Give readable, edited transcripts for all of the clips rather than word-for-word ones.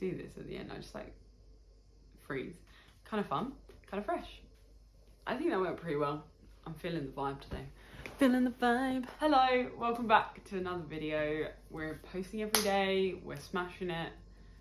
do this at the end. I just like freeze. Kind of fun, kind of fresh. I think that went pretty well. I'm feeling the vibe today. Feeling the vibe. Hello, welcome back to another video. We're posting every day, we're smashing it.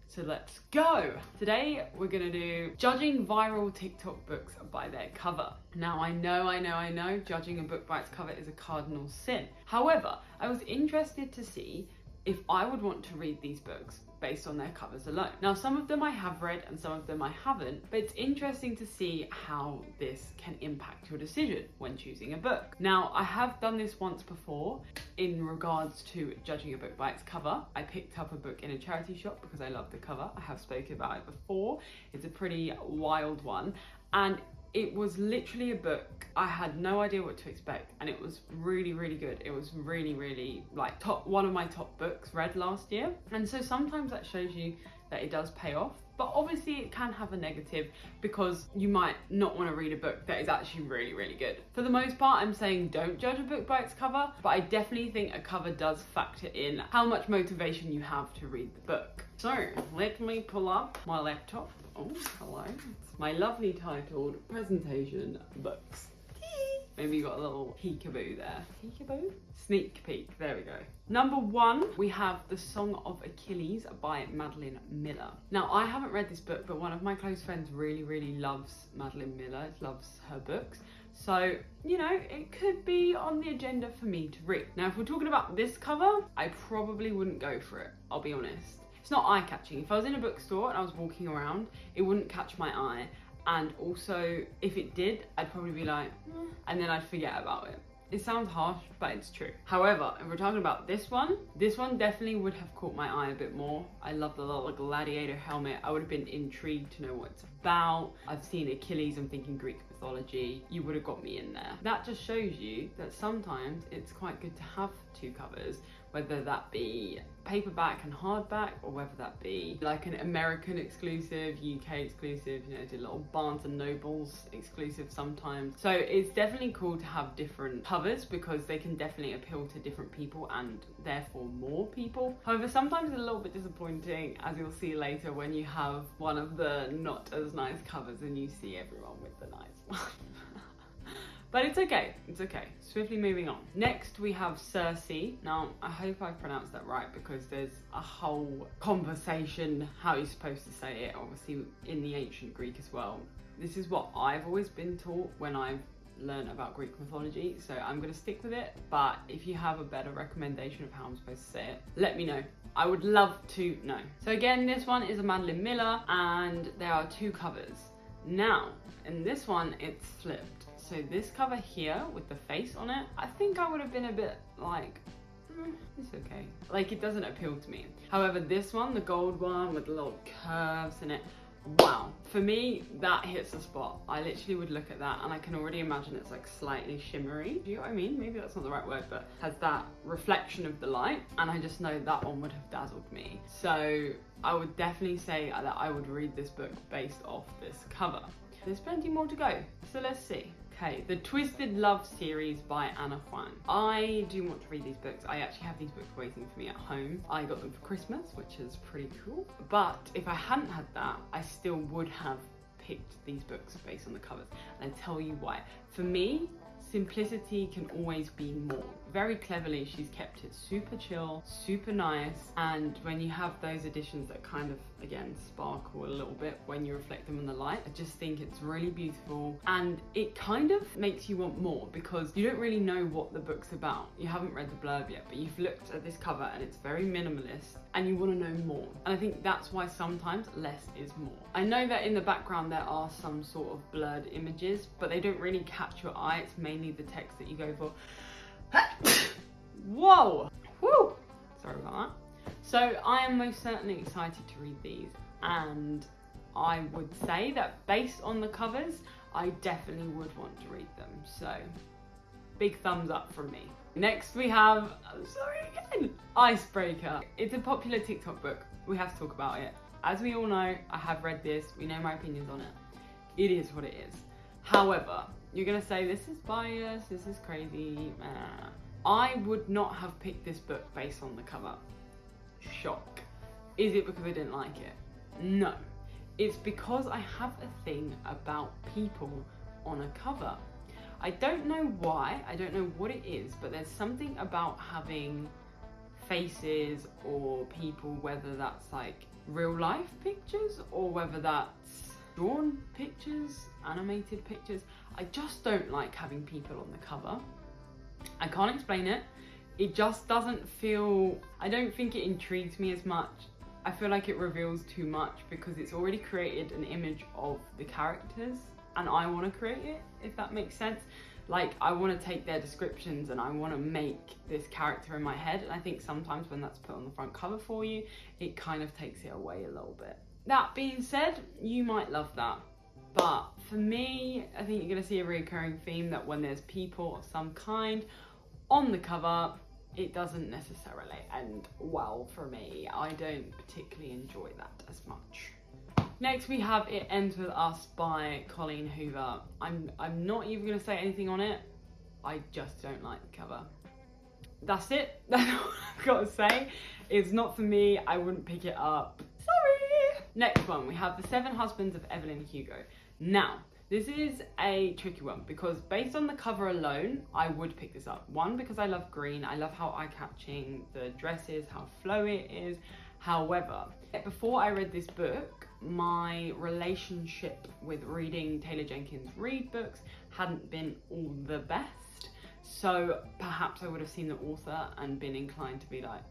So let's go. Today we're gonna do judging viral TikTok books by their cover. Now I know judging a book by its cover is a cardinal sin. However, I was interested to see if I would want to read these books based on their covers alone. Now, some of them I have read and some of them I haven't, but it's interesting to see how this can impact your decision when choosing a book. Now, I have done this once before in regards to judging a book by its cover. I picked up a book in a charity shop because I love the cover. I have spoken about it before. It's a pretty wild one, and it was literally a book. I had no idea what to expect, and it was really good. It was really like one of my top books read last year. And so sometimes that shows you that it does pay off, but obviously it can have a negative because you might not want to read a book that is actually really good. For the most part, I'm saying don't judge a book by its cover, but I definitely think a cover does factor in how much motivation you have to read the book. So let me pull up my laptop. Oh, hello. It's my lovely titled presentation books. Maybe you got a little peekaboo there. Peekaboo? Sneak peek, there we go. Number one, we have The Song of Achilles by Madeline Miller. Now, I haven't read this book, but one of my close friends really loves Madeline Miller, loves her books. So, you know, it could be on the agenda for me to read. Now, if we're talking about this cover, I probably wouldn't go for it, I'll be honest. It's not eye-catching. If I was in a bookstore and I was walking around, it wouldn't catch my eye. And also, if it did, I'd probably be like, and then I'd forget about it. It sounds harsh, but it's true. However, if we're talking about this one definitely would have caught my eye a bit more. I love the little gladiator helmet. I would have been intrigued to know what it's about. I've seen Achilles, I'm thinking Greek mythology. You would have got me in there. That just shows you that sometimes it's quite good to have two covers, whether that be paperback and hardback, or whether that be like an American exclusive, UK exclusive, you know, do little Barnes and Nobles exclusive sometimes. So it's definitely cool to have different covers because they can definitely appeal to different people and therefore more people. However, sometimes it's a little bit disappointing, as you'll see later, when you have one of the not as nice covers and you see everyone with the nice one. But it's okay, it's okay. Swiftly moving on. Next we have Circe. Now, I hope I pronounced that right because there's a whole conversation how you're supposed to say it, obviously in the ancient Greek as well. This is what I've always been taught when I've learned about Greek mythology, so I'm gonna stick with it, but if you have a better recommendation of how I'm supposed to say it, let me know. I would love to know. So again, this one is a Madeline Miller, and there are two covers. Now, in this one, it's flipped. So this cover here with the face on it, I think I would have been a bit like, it's okay. Like, it doesn't appeal to me. However, this one, the gold one with the little curves in it, wow. For me, that hits the spot. I literally would look at that and I can already imagine it's like slightly shimmery. Do you know what I mean? Maybe that's not the right word, but has that reflection of the light. And I just know that one would have dazzled me. So I would definitely say that I would read this book based off this cover. There's plenty more to go, so let's see. Okay, The Twisted Love series by Anna Huang. I do want to read these books. I actually have these books waiting for me at home. I got them for Christmas, which is pretty cool. But if I hadn't had that, I still would have picked these books based on the covers. And I'll tell you why. For me, simplicity can always be more. Very cleverly, she's kept it super chill, super nice, and when you have those editions that kind of, again, sparkle a little bit when you reflect them in the light, I just think it's really beautiful, and it kind of makes you want more because you don't really know what the book's about. You haven't read the blurb yet, but you've looked at this cover and it's very minimalist and you want to know more. And I think that's why sometimes less is more. I know that in the background there are some sort of blurred images, but they don't really catch your eye. It's mainly the text that you go for. Whoa! Woo! Sorry about that. So I am most certainly excited to read these, and I would say that based on the covers, I definitely would want to read them. So big thumbs up from me. Next we have, Icebreaker. It's a popular TikTok book. We have to talk about it. As we all know, I have read this. We know my opinions on it. It is what it is. However, you're gonna say this is biased, this is crazy. I would not have picked this book based on the cover. Shock. Is it because I didn't like it? No, it's because I have a thing about people on a cover. I don't know why, I don't know what it is, but there's something about having faces or people, whether that's like real life pictures or whether that's drawn pictures, animated pictures. I just don't like having people on the cover. I can't explain it. It just doesn't feel, I don't think it intrigues me as much. I feel like it reveals too much because it's already created an image of the characters and I want to create it, if that makes sense. Like, I want to take their descriptions and I want to make this character in my head, and I think sometimes when that's put on the front cover for you, it kind of takes it away a little bit. That being said, you might love that, but for me, I think you're going to see a recurring theme that when there's people of some kind on the cover, it doesn't necessarily end well for me. I don't particularly enjoy that as much. Next we have It Ends With Us by Colleen Hoover. I'm not even going to say anything on it. I just don't like the cover. That's it. That's all I've got to say. It's not for me. I wouldn't pick it up. Sorry. Next one, we have The Seven Husbands of Evelyn Hugo. Now, this is a tricky one because based on the cover alone, I would pick this up. One, because I love green. I love how eye-catching the dress is, how flowy it is. However, before I read this book, my relationship with reading Taylor Jenkins Reid books hadn't been all the best. So perhaps I would have seen the author and been inclined to be like,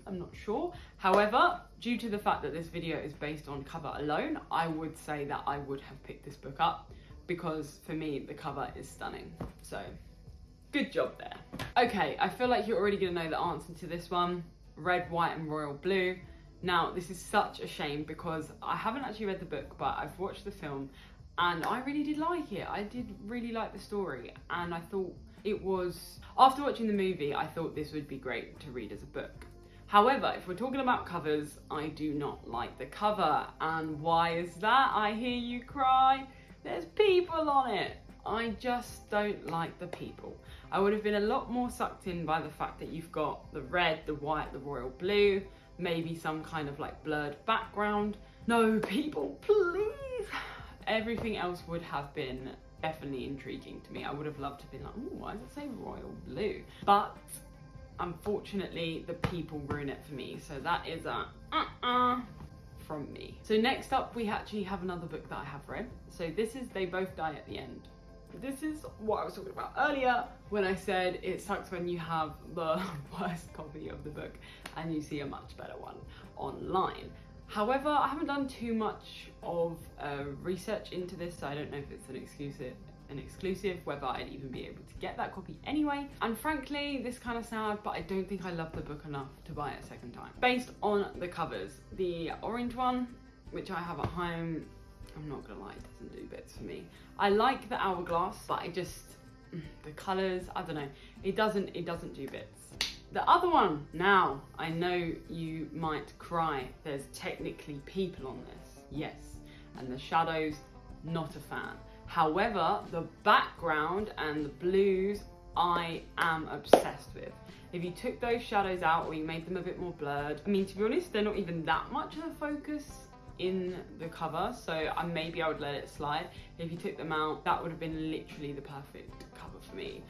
I'm not sure. However, due to the fact that this video is based on cover alone, I would say that I would have picked this book up because for me, the cover is stunning. So good job there. Okay, I feel like you're already gonna know the answer to this one. Red, white and royal blue. Now, this is such a shame because I haven't actually read the book, but I've watched the film and I really did like it. I did really like the story and I thought it was, after watching the movie, I thought this would be great to read as a book. However, if we're talking about covers, I do not like the cover. And why is that? I hear you cry. There's people on it. I just don't like the people. I would have been a lot more sucked in by the fact that you've got the red, the white, the royal blue, maybe some kind of like blurred background. No people, please. Everything else would have been definitely intriguing to me. I would have loved to have been like, oh, why does it say royal blue? But unfortunately, the people ruin it for me. So that is a from me. So next up, we actually have another book that I have read. So this is They Both Die at the End. This is what I was talking about earlier when I said it sucks when you have the worst copy of the book and you see a much better one online. However, I haven't done too much of research into this, so I don't know if it's an exclusive, whether I'd even be able to get that copy anyway. And frankly, this kind of sad, but I don't think I love the book enough to buy it a second time. Based on the covers, the orange one, which I have at home, I'm not gonna lie, it doesn't do bits for me. I like the hourglass, but I just, the colours, I don't know, it doesn't do bits. The other one, now, I know you might cry, there's technically people on this, yes, and the shadows, not a fan. However, the background and the blues, I am obsessed with. If you took those shadows out or you made them a bit more blurred, I mean, to be honest, they're not even that much of a focus in the cover, so maybe I would let it slide. If you took them out, that would have been literally the perfect cover for me.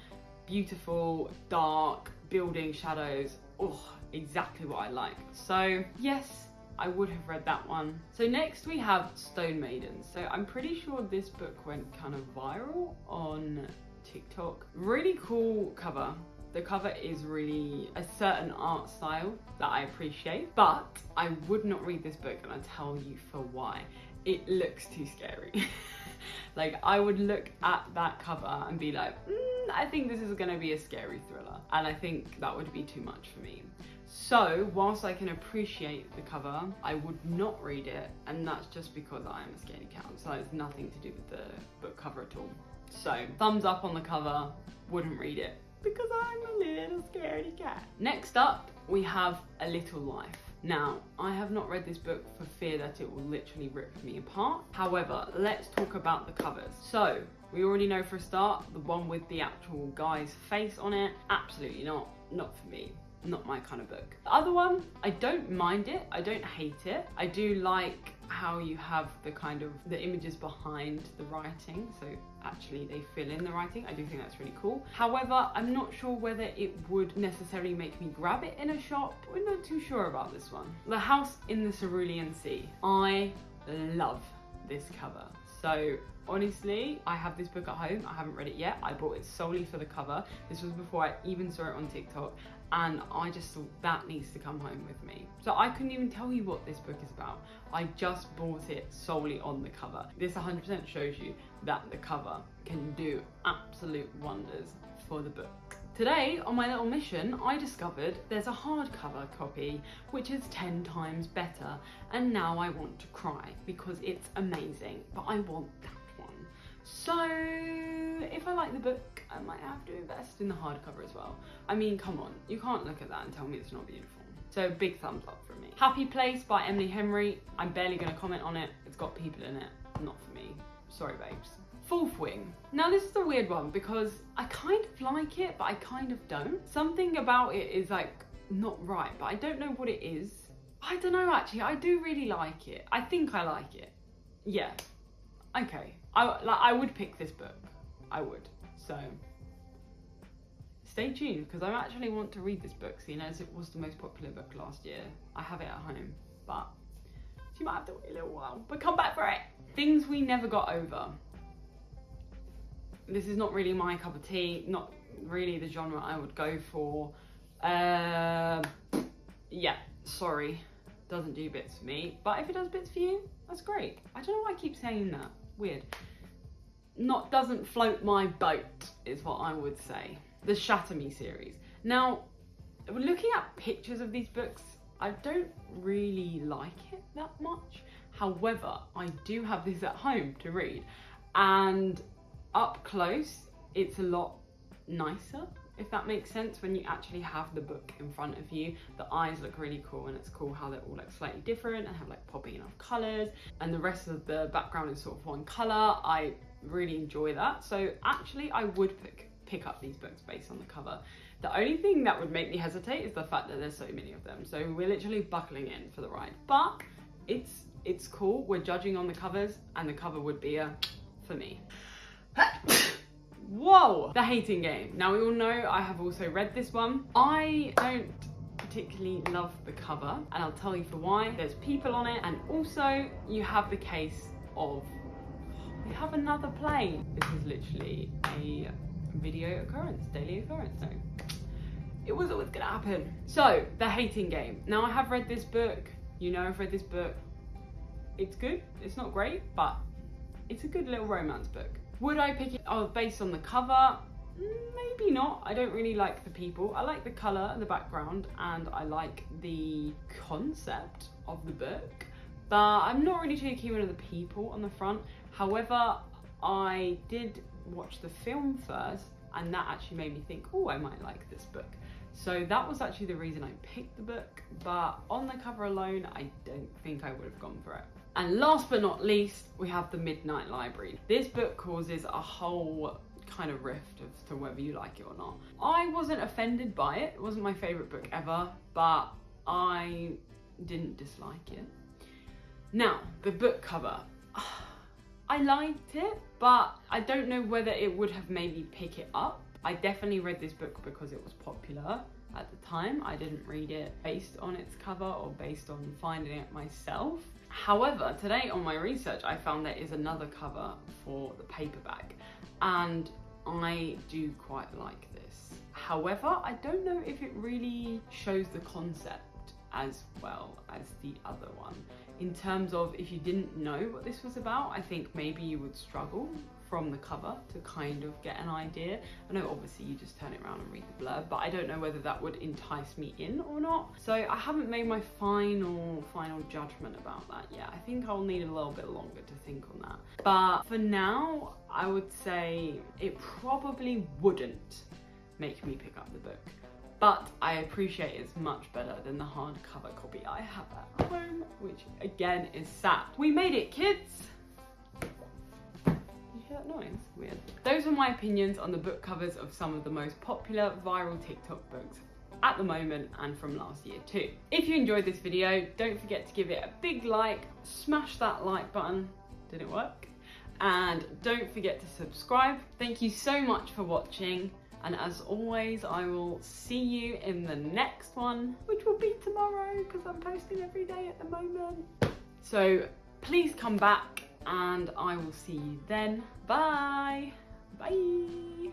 Beautiful, dark, building shadows, oh, exactly what I like. So yes, I would have read that one. So next we have Stone Maidens. So I'm pretty sure this book went kind of viral on TikTok. Really cool cover. The cover is really a certain art style that I appreciate, but I would not read this book, and I'll tell you for why. It looks too scary. Like, I would look at that cover and be like, I think this is gonna be a scary thriller. And I think that would be too much for me. So, whilst I can appreciate the cover, I would not read it, and that's just because I am a scaredy cat. So it's nothing to do with the book cover at all. So, thumbs up on the cover, wouldn't read it, because I'm a little scaredy cat. Next up, we have A Little Life. Now, I have not read this book for fear that it will literally rip me apart. However, let's talk about the covers. So, we already know for a start, the one with the actual guy's face on it, absolutely not for me. not my kind of book. The other one, I don't mind it, I don't hate it. I do like how you have the kind of the images behind the writing, so actually they fill in the writing. I do think that's really cool. However, I'm not sure whether it would necessarily make me grab it in a shop. We're not too sure about this one. The House in the Cerulean Sea. I love this cover. So honestly, I have this book at home. I haven't read it yet. I bought it solely for the cover. This was before I even saw it on TikTok, and I just thought that needs to come home with me. So I couldn't even tell you what this book is about. I just bought it solely on the cover. This 100% shows you that the cover can do absolute wonders for the book. Today, on my little mission, I discovered there's a hardcover copy which is 10 times better, and now I want to cry because it's amazing, but I want that one. So if I like the book, I might have to invest in the hardcover as well. I mean, come on, you can't look at that and tell me it's not beautiful. So big thumbs up from me. Happy Place by Emily Henry. I'm barely going to comment on it. It's got people in it. Not for me. Sorry, babes. Fourth Wing. Now this is a weird one because I kind of like it, but I kind of don't. Something about it is like not right, but I don't know what it is. I don't know actually. I do really like it. I think I like it. Yeah. Okay. I would pick this book. I would. So stay tuned because I actually want to read this book, seeing as it was the most popular book last year. I have it at home, but you might have to wait a little while. But come back for it. Things We Never Got Over. This is not really my cup of tea, not really the genre I would go for. Yeah, sorry, doesn't do bits for me. But if it does bits for you, that's great. I don't know why I keep saying that, weird. Doesn't float my boat, is what I would say. The Shatter Me series. Now, looking at pictures of these books, I don't really like it that much. However, I do have this at home to read, and up close, it's a lot nicer, if that makes sense. When you actually have the book in front of you, the eyes look really cool, and it's cool how they're all like slightly different and have like popping enough colours, and the rest of the background is sort of one colour. I really enjoy that. So actually, I would pick up these books based on the cover. The only thing that would make me hesitate is the fact that there's so many of them. So we're literally buckling in for the ride. But it's cool. We're judging on the covers, and the cover would be a for me. Whoa! The Hating Game. Now we all know I have also read this one. I don't particularly love the cover, and I'll tell you for why. There's people on it, and also you have the case of we have another plane. This is literally a video occurrence, daily occurrence. So it was always gonna happen. So The Hating Game. Now I have read this book. You know I've read this book. It's good. It's not great, but it's a good little romance book. Would I pick it based on the cover? Maybe not. I don't really like the people. I like the colour and the background, and I like the concept of the book, but I'm not really too keen on the people on the front. However, I did watch the film first, and that actually made me think, oh, I might like this book. So that was actually the reason I picked the book, but on the cover alone, I don't think I would have gone for it. And last but not least, we have The Midnight Library. This book causes a whole kind of rift as to whether you like it or not. I wasn't offended by it. It wasn't my favourite book ever, but I didn't dislike it. Now, the book cover. I liked it, but I don't know whether it would have made me pick it up. I definitely read this book because it was popular at the time. I didn't read it based on its cover or based on finding it myself. However, today on my research, I found there is another cover for the paperback, and I do quite like this. However, I don't know if it really shows the concept as well as the other one. In terms of if you didn't know what this was about, I think maybe you would struggle from the cover to kind of get an idea. I know obviously you just turn it around and read the blurb, but I don't know whether that would entice me in or not. So I haven't made my final judgment about that yet. I think I'll need a little bit longer to think on that. But for now, I would say it probably wouldn't make me pick up the book. But I appreciate it's much better than the hardcover copy I have at home, which again is sad. We made it, kids! That noise? Weird. Those are my opinions on the book covers of some of the most popular viral TikTok books at the moment and from last year too. If you enjoyed this video, don't forget to give it a big like, smash that like button, did it work? And don't forget to subscribe. Thank you so much for watching, and as always I will see you in the next one, which will be tomorrow because I'm posting every day at the moment. So please come back and I will see you then. Bye. Bye.